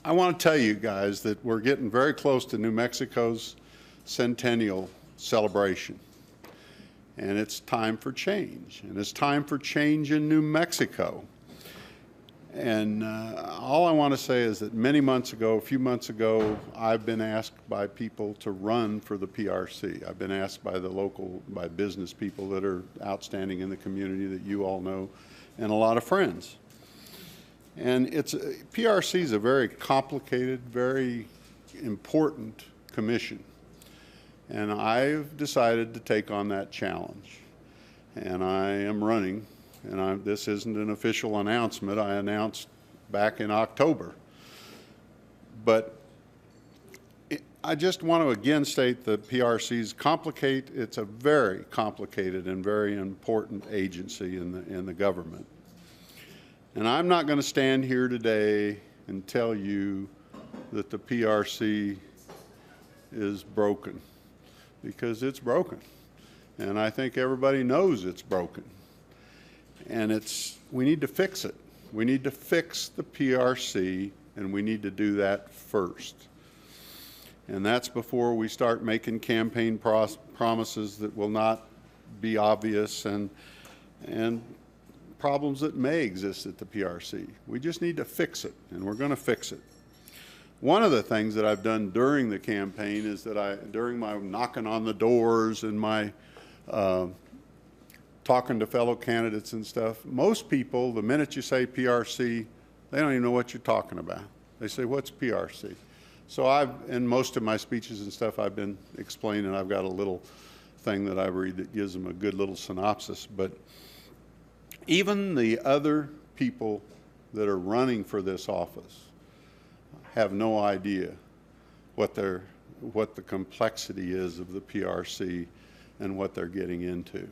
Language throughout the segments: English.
I want to tell you guys that we're getting very close to New Mexico's centennial celebration. And it's time for change. And it's time for change in New Mexico. And all I want to say is that a few months ago, I've been asked by people to run for the PRC. I've been asked by business people that are outstanding in the community that you all know, and a lot of friends. And PRC is a very complicated, very important commission. And I've decided to take on that challenge. And I am running, and this isn't an official announcement. I announced back in October. But I just want to again state that PRC's it's a very complicated and very important agency in the government. And I'm not going to stand here today and tell you that the PRC is broken, because it's broken. And I think everybody knows it's broken. And we need to fix it. We need to fix the PRC, and we need to do that first. And that's before we start making campaign promises that will not be obvious and problems that may exist at the PRC. We just need to fix it, and we're going to fix it. One of the things that I've done during the campaign is that during my knocking on the doors and my talking to fellow candidates and stuff, most people, the minute you say PRC, they don't even know what you're talking about. They say, what's PRC? So in most of my speeches and stuff, I've been explaining. I've got a little thing that I read that gives them a good little synopsis. But even the other people that are running for this office have no idea what the complexity is of the PRC and what they're getting into.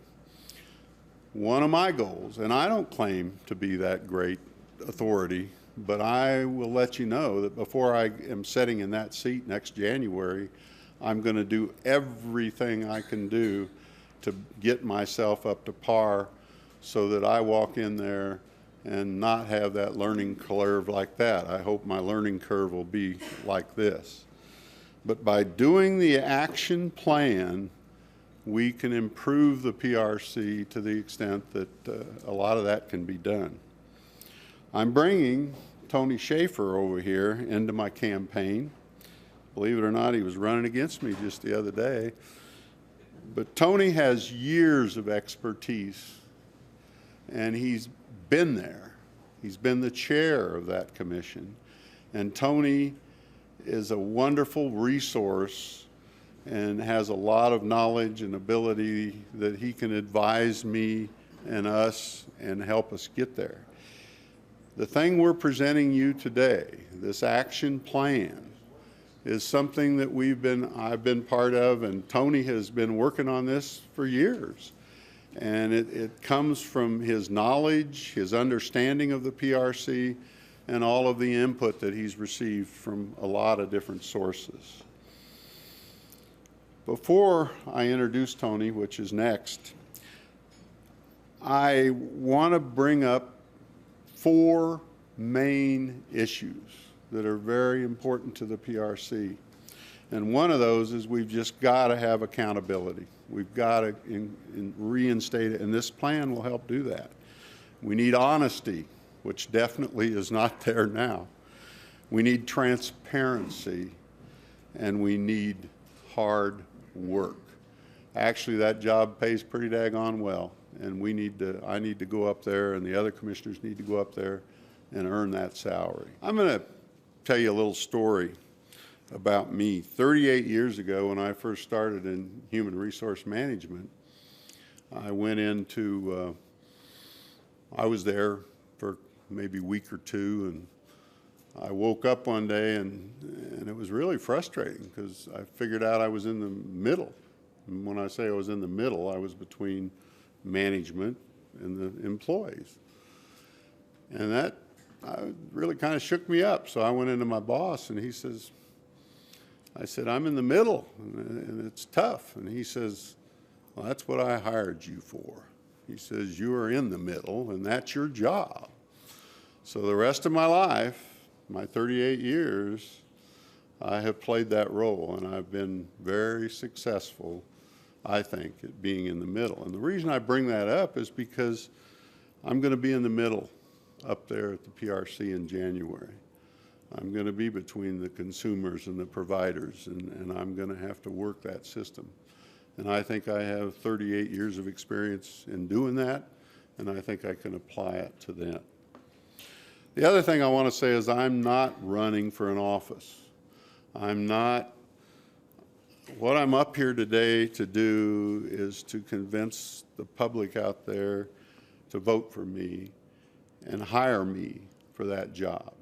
One of my goals, and I don't claim to be that great authority, but I will let you know that before I am sitting in that seat next January, I'm going to do everything I can do to get myself up to par so that I walk in there and not have that learning curve like that. I hope my learning curve will be like this. But by doing the action plan, we can improve the PRC to the extent that a lot of that can be done. I'm bringing Tony Schaefer over here into my campaign. Believe it or not, he was running against me just the other day. But Tony has years of expertise, and he's been there. He's been the chair of that commission. And Tony is a wonderful resource and has a lot of knowledge and ability that he can advise me and us and help us get there. The thing we're presenting you today, this action plan, is something that I've been part of, and Tony has been working on this for years. And it comes from his knowledge, his understanding of the PRC, and all of the input that he's received from a lot of different sources. Before I introduce Tony, which is next, I want to bring up 4 main issues that are very important to the PRC. And one of those is we've just got to have accountability. We've got to reinstate it, and this plan will help do that. We need honesty, which definitely is not there now. We need transparency, and we need hard work. Actually, that job pays pretty daggone well, and I need to go up there, and the other commissioners need to go up there and earn that salary. I'm going to tell you a little story about me. 38 years ago, when I first started in human resource management, I went into, I was there for maybe a week or two, and I woke up one day and it was really frustrating because I figured out I was in the middle. And when I say I was in the middle, I was between management and the employees. And that really kind of shook me up. So I went into my boss and I said, I'm in the middle and it's tough. And he says, well, that's what I hired you for. He says, you are in the middle and that's your job. So the rest of my life, my 38 years, I have played that role, and I've been very successful, I think, at being in the middle. And the reason I bring that up is because I'm going to be in the middle up there at the PRC in January. I'm going to be between the consumers and the providers, and I'm going to have to work that system. And I think I have 38 years of experience in doing that, and I think I can apply it to them. The other thing I want to say is I'm not running for an office. What I'm up here today to do is to convince the public out there to vote for me and hire me for that job.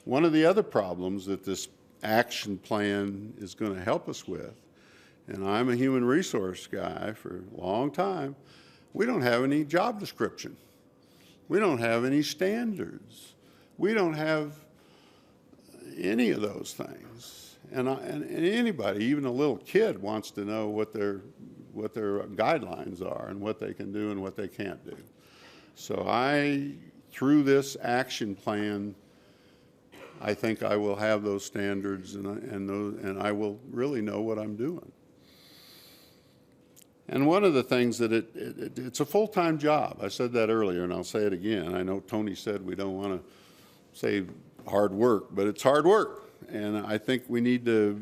One of the other problems that this action plan is going to help us with, and I'm a human resource guy for a long time, we don't have any job description. We don't have any standards. We don't have any of those things. And anybody, even a little kid, wants to know what their guidelines are and what they can do and what they can't do. So through this action plan, I think I will have those standards, and I will really know what I'm doing. And one of the things that it's a full-time job. I said that earlier, and I'll say it again. I know Tony said we don't want to say hard work, but it's hard work. And I think we need to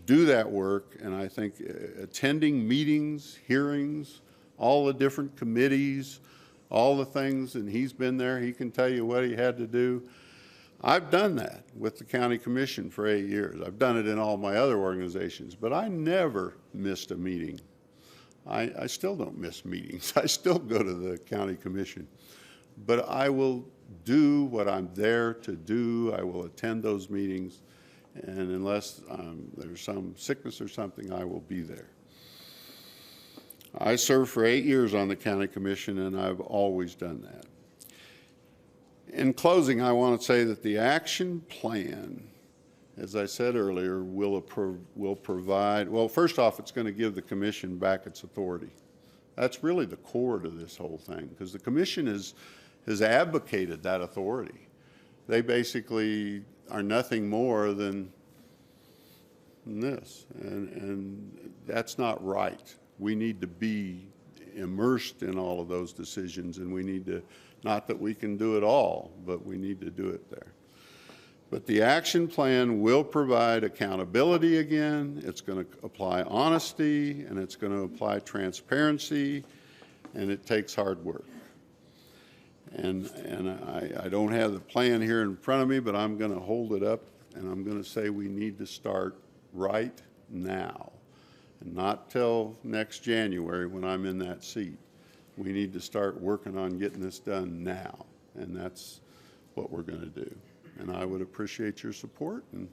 do that work, and I think attending meetings, hearings, all the different committees, all the things, and he's been there, he can tell you what he had to do. I've done that with the county commission for 8 years. I've done it in all my other organizations, but I never missed a meeting. I still don't miss meetings. I still go to the county commission, but I will do what I'm there to do. I will attend those meetings, and unless there's some sickness or something, I will be there. I served for 8 years on the county commission, and I've always done that. In closing, I want to say that the action plan, as I said earlier, will provide, well, first off, it's going to give the commission back its authority. That's really the core to this whole thing, because the commission has advocated that authority. They basically are nothing more than this, and that's not right. We need to be immersed in all of those decisions, and we need to, not that we can do it all, but we need to do it there. But the action plan will provide accountability again. It's going to apply honesty, and it's going to apply transparency, and it takes hard work. And I don't have the plan here in front of me, but I'm going to hold it up, and I'm going to say we need to start right now, and not till next January when I'm in that seat. We need to start working on getting this done now, and that's what we're going to do. And I would appreciate your support, and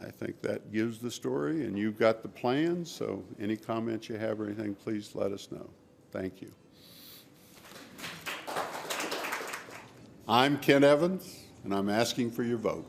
I think that gives the story, and you've got the plan, so any comments you have or anything, please let us know. Thank you. I'm Ken Evans, and I'm asking for your vote.